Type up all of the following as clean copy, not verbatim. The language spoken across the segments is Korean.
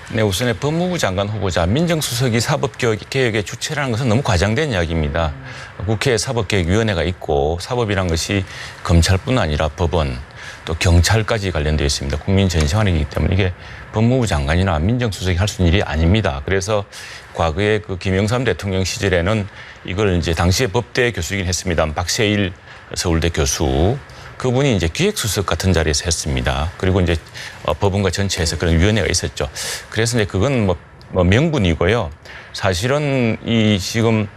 네, 우선에 법무부 장관 후보자 민정수석이 사법개혁의 주체라는 것은 너무 과장된 이야기입니다. 국회에 사법개혁위원회가 있고 사법이란 것이 검찰뿐 아니라 법원 또 경찰까지 관련되어 있습니다. 국민 전시관이기 때문에 이게 법무부 장관이나 민정수석이 할 수 있는 일이 아닙니다. 그래서 과거에 그 김영삼 대통령 시절에는 이걸 이제 당시에 법대 교수이긴 했습니다. 박세일 서울대 교수. 그분이 이제 기획수석 같은 자리에서 했습니다. 그리고 이제 법원과 전체에서 그런 위원회가 있었죠. 그래서 이제 그건 뭐 명분이고요. 사실은 이 지금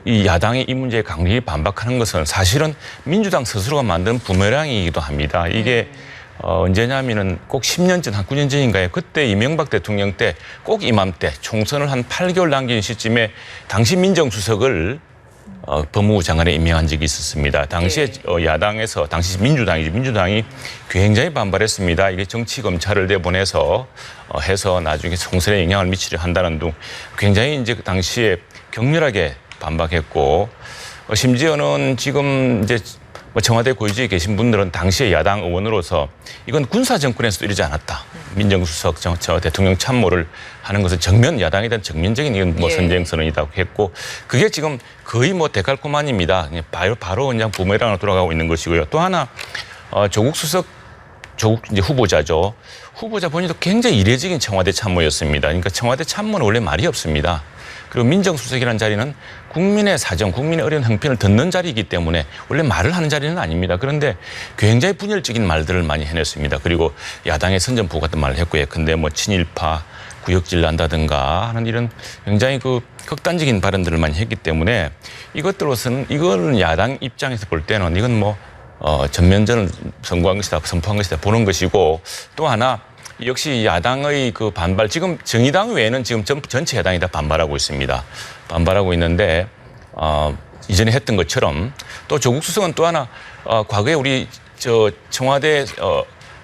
이 야당이 이 문제에 강력히 반박하는 것은 사실은 민주당 스스로가 만든 부메랑이기도 합니다. 이게 언제냐면은 꼭 10년 전, 한 9년 전인가요? 그때 이명박 대통령 때 꼭 이맘때 총선을 한 8개월 남긴 시점에 당시 민정수석을 법무부 장관에 임명한 적이 있었습니다. 당시에 야당에서 당시 민주당이 굉장히 반발했습니다. 이게 정치 검찰을 내보내서 해서 나중에 총선에 영향을 미치려 한다는 등 굉장히 이제 그 당시에 격렬하게 반박했고 심지어는 지금 이제 청와대 고위직에 계신 분들은 당시에 야당 의원으로서 이건 군사 정권에서도 이러지 않았다. 민정수석 대통령 참모를 하는 것은 야당에 대한 정면적인 이건 뭐 선쟁 선언이라고 했고 그게 지금 거의 뭐 데칼코마니입니다. 바로 그냥 부메랑으로 돌아가고 있는 것이고요. 또 하나 조국 이제 후보자죠. 후보자 본인도 굉장히 이례적인 청와대 참모였습니다. 그러니까 청와대 참모는 원래 말이 없습니다. 그리고 민정수석이라는 자리는 국민의 사정, 국민의 어려운 형편을 듣는 자리이기 때문에 원래 말을 하는 자리는 아닙니다. 그런데 굉장히 분열적인 말들을 많이 해냈습니다. 그리고 야당의 선전포고 같은 말을 했고 예컨대 뭐 친일파, 구역질 난다든가 하는 이런 굉장히 극단적인 발언들을 많이 했기 때문에 이것들로서는 이거는 야당 입장에서 볼 때는 이건 뭐 전면전을 선포한 것이다 보는 것이고 또 하나 역시 야당의 그 반발, 지금 정의당 외에는 지금 전체 야당이 다 반발하고 있습니다. 반발하고 있는데, 이전에 했던 것처럼 또 조국 수석은 또 하나, 과거에 우리 청와대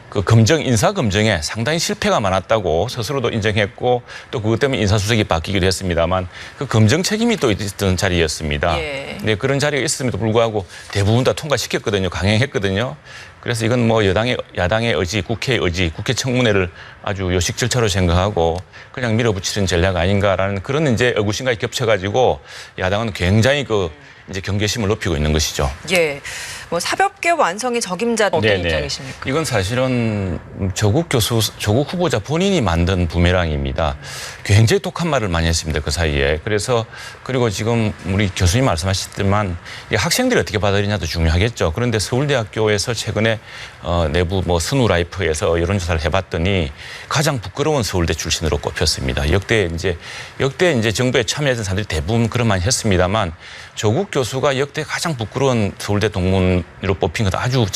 그 인사 검증에 상당히 실패가 많았다고 스스로도 인정했고 또 그것 때문에 인사수석이 바뀌기도 했습니다만 그 검증 책임이 또 있던 자리였습니다. 네, 그런 자리가 있음에도 불구하고 대부분 다 통과시켰거든요. 강행했거든요. 그래서 이건 뭐 야당의 의지, 국회의 의지, 국회 청문회를 아주 요식 절차로 생각하고 그냥 밀어붙이는 전략 아닌가라는 그런 이제 의구심과 겹쳐가지고 야당은 굉장히 이제 경계심을 높이고 있는 것이죠. 예. 뭐 사법개혁 완성의 적임자 어떤 입장이십니까? 이건 사실은 조국 후보자 본인이 만든 부메랑입니다. 굉장히 독한 말을 많이 했습니다. 그 사이에. 그리고 지금 우리 교수님 말씀하셨지만 학생들이 어떻게 받아들이냐도 중요하겠죠. 그런데 서울대학교에서 최근에 내부 스누 라이프에서 여론조사를 해봤더니 가장 부끄러운 서울대 출신으로 꼽혔습니다. 역대 이제 정부에 참여했던 사람들이 대부분 그런 많이 했습니다만 조국 교수가 역대 가장 부끄러운 서울대 동문으로 뽑힌 것도 아주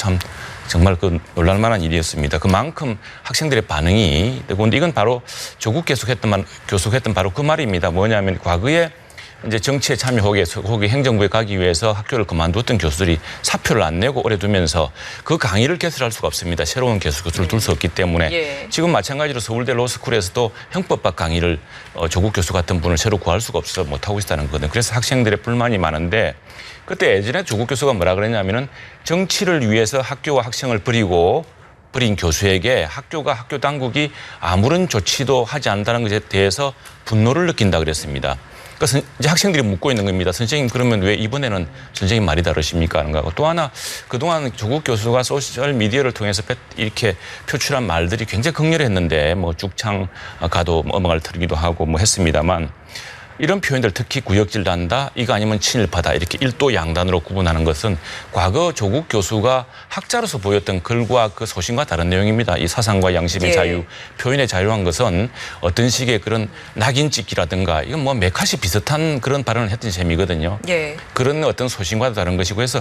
정말 놀랄만한 일이었습니다. 그만큼 학생들의 반응이 그런데 이건 바로 조국 교수했던 바로 그 말입니다. 뭐냐면 과거에 이제 정치에 참여하기 위해서 거기 행정부에 가기 위해서 학교를 그만뒀던 교수들이 사표를 안 내고 오래 두면서 그 강의를 개설할 수가 없습니다. 새로운 교수를 둘 수 없기 때문에 지금 마찬가지로 서울대 로스쿨에서도 형법학 강의를 조국 교수 같은 분을 새로 구할 수가 없어서 못하고 있다는 거거든요. 그래서 학생들의 불만이 많은데 그때 예전에 조국 교수가 뭐라 그랬냐면은 정치를 위해서 학교와 학생을 버린 교수에게 학교 당국이 아무런 조치도 하지 않는다는 것에 대해서 분노를 느낀다 그랬습니다. 그러니까 이제 학생들이 묻고 있는 겁니다. 선생님 그러면 왜 이번에는 선생님 말이 다르십니까 하는 거고 또 하나 그동안 조국 교수가 소셜 미디어를 통해서 이렇게 표출한 말들이 굉장히 극렬했는데 뭐 죽창 가도 음악을 틀기도 하고 뭐 했습니다만 이런 표현들 특히 구역질 난다, 이거 아니면 친일파다 이렇게 일도 양단으로 구분하는 것은 과거 조국 교수가 학자로서 보였던 글과 그 소신과 다른 내용입니다. 이 사상과 양심의 자유, 표현의 자유한 것은 어떤 식의 그런 낙인 찍기라든가 이건 뭐 메카시 비슷한 그런 발언을 했던 셈이거든요. 그런 어떤 소신과 다른 것이고 해서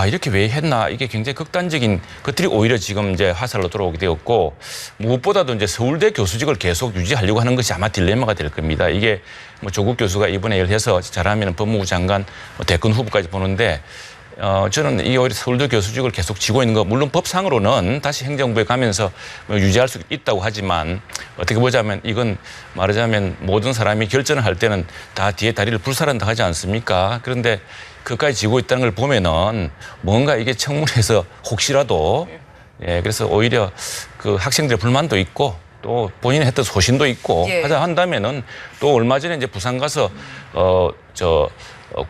이렇게 왜 했나 이게 굉장히 극단적인 것들이 오히려 지금 이제 화살로 돌아오게 되었고 무엇보다도 이제 서울대 교수직을 계속 유지하려고 하는 것이 아마 딜레마가 될 겁니다. 이게 뭐 조국 교수가 이번에 해서 잘하면 법무부 장관 대권 후보까지 보는데 저는 이 오히려 서울대 교수직을 계속 쥐고 있는 거 물론 법상으로는 다시 행정부에 가면서 유지할 수 있다고 하지만 어떻게 보자면 이건 말하자면 모든 사람이 결정을 할 때는 다 뒤에 다리를 불살한다 하지 않습니까? 그런데 그까지 쥐고 있다는 걸 보면은 뭔가 이게 청문회에서 혹시라도 그래서 오히려 그 학생들의 불만도 있고 또 본인이 했던 소신도 있고 예. 하자 한다면은 또 얼마 전에 이제 부산 가서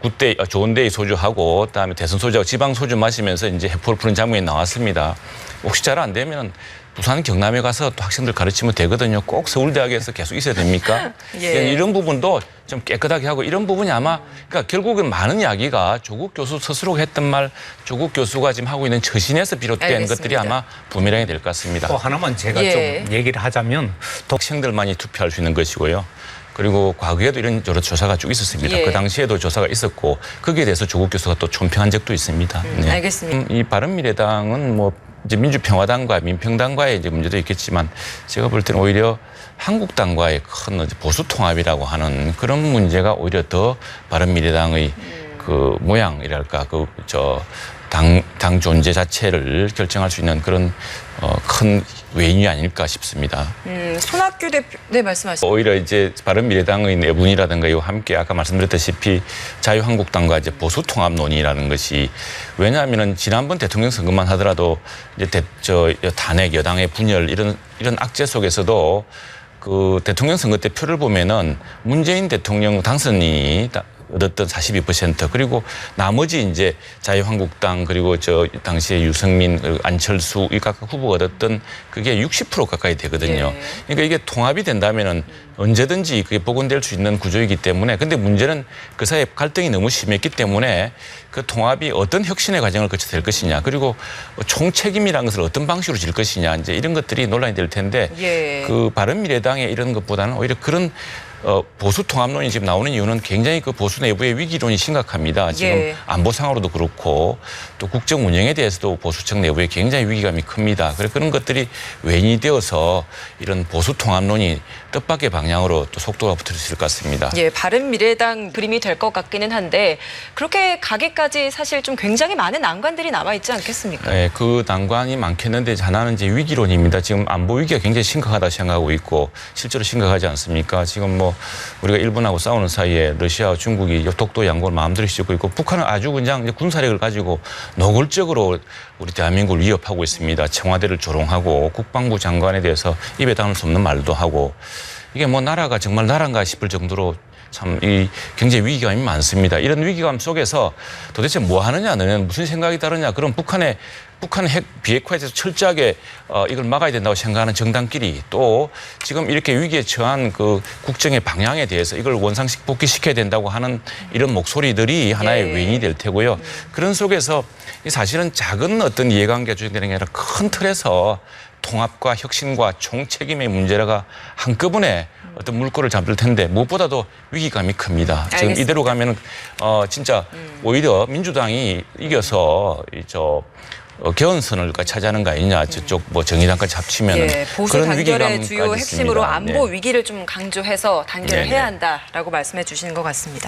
굿데이, 좋은데이 소주하고 그다음에 대선 소주하고 지방 소주 마시면서 이제 해포를 푸는 장면이 나왔습니다. 혹시 잘 안 되면은 부산 경남에 가서 또 학생들 가르치면 되거든요. 꼭 서울대학에서 계속 있어야 됩니까? 예. 이런 부분도 좀 깨끗하게 하고 이런 부분이 아마 그러니까 결국은 많은 이야기가 조국 교수 스스로가 했던 말, 조국 교수가 지금 하고 있는 처신에서 비롯된 알겠습니다. 것들이 아마 부메랑이 될 것 같습니다. 또 하나만 제가 예. 좀 얘기를 하자면 학생들만이 투표할 수 있는 것이고요. 그리고 과거에도 이런 여러 조사가 쭉 있었습니다. 예. 그 당시에도 조사가 있었고 거기에 대해서 조국 교수가 또 총평한 적도 있습니다. 알겠습니다. 이 바른미래당은 뭐 이제 민주평화당과 민평당과의 이제 문제도 있겠지만 제가 볼 때는 오히려 한국당과의 큰 보수 통합이라고 하는 그런 문제가 오히려 더 바른미래당의 그 모양이랄까 당 존재 자체를 결정할 수 있는 그런 큰 외인이 아닐까 싶습니다. 손학규 대표, 네, 말씀하시죠. 오히려 이제 바른미래당의 내분이라든가 이와 함께 아까 말씀드렸다시피 자유한국당과 이제 보수통합론이라는 것이 왜냐하면은 지난번 대통령 선거만 하더라도 이제 탄핵 여당의 분열 이런 악재 속에서도 그 대통령 선거 때 표를 보면은 문재인 대통령 당선인이 얻었던 42% 그리고 나머지 이제 자유한국당 그리고 당시에 유승민 그리고 안철수 이 각각 후보가 얻었던 그게 60% 가까이 되거든요. 예. 그러니까 이게 통합이 된다면은 언제든지 그게 복원될 수 있는 구조이기 때문에 근데 문제는 그 사이에 갈등이 너무 심했기 때문에 그 통합이 어떤 혁신의 과정을 거쳐야 될 것이냐 그리고 총책임이라는 것을 어떤 방식으로 질 것이냐 이제 이런 것들이 논란이 될 텐데 예. 그 바른미래당의 이런 것보다는 오히려 그런 보수 통합론이 지금 나오는 이유는 굉장히 그 보수 내부의 위기론이 심각합니다. 지금 예. 안보상으로도 그렇고 또 국정 운영에 대해서도 보수층 내부에 굉장히 위기감이 큽니다. 그래서 그런 것들이 외인이 되어서 이런 보수 통합론이 뜻밖의 방향으로 또 속도가 붙을 수 있을 것 같습니다. 예, 바른미래당 그림이 될 것 같기는 한데 그렇게 가기까지 사실 좀 굉장히 많은 난관들이 남아 있지 않겠습니까? 네, 그 난관이 많겠는데 하나는 이제 위기론입니다. 지금 안보 위기가 굉장히 심각하다 생각하고 있고 실제로 심각하지 않습니까? 지금 뭐 우리가 일본하고 싸우는 사이에 러시아와 중국이 독도 양국을 마음대로 휘젓고 있고 북한은 아주 그냥 이제 군사력을 가지고 노골적으로 우리 대한민국을 위협하고 있습니다. 청와대를 조롱하고 국방부 장관에 대해서 입에 담을 수 없는 말도 하고 이게 뭐 나라가 정말 나라인가 싶을 정도로 참 이 경제 위기감이 많습니다. 이런 위기감 속에서 도대체 뭐 하느냐는 무슨 생각이 다르냐. 그럼 북한 핵 비핵화에 대해서 철저하게 이걸 막아야 된다고 생각하는 정당끼리 또 지금 이렇게 위기에 처한 그 국정의 방향에 대해서 이걸 원상식 복귀시켜야 된다고 하는 이런 목소리들이 하나의 예. 외인이 될 테고요. 그런 속에서 사실은 작은 어떤 이해관계가 조정되는 게 아니라 큰 틀에서 통합과 혁신과 총책임의 문제가 한꺼번에 어떤 물꼬를 잡을 텐데 무엇보다도 위기감이 큽니다. 지금 알겠습니다. 이대로 가면은 진짜 오히려 민주당이 이겨서 개헌선을 차지하는 거 아니냐. 저쪽 뭐 정의당까지 합치면은 예, 보수 그런 단결의 위기감까지 주요 핵심으로 있습니다. 안보 네. 위기를 좀 강조해서 단결을 네, 해야 네. 한다라고 말씀해 주시는 것 같습니다.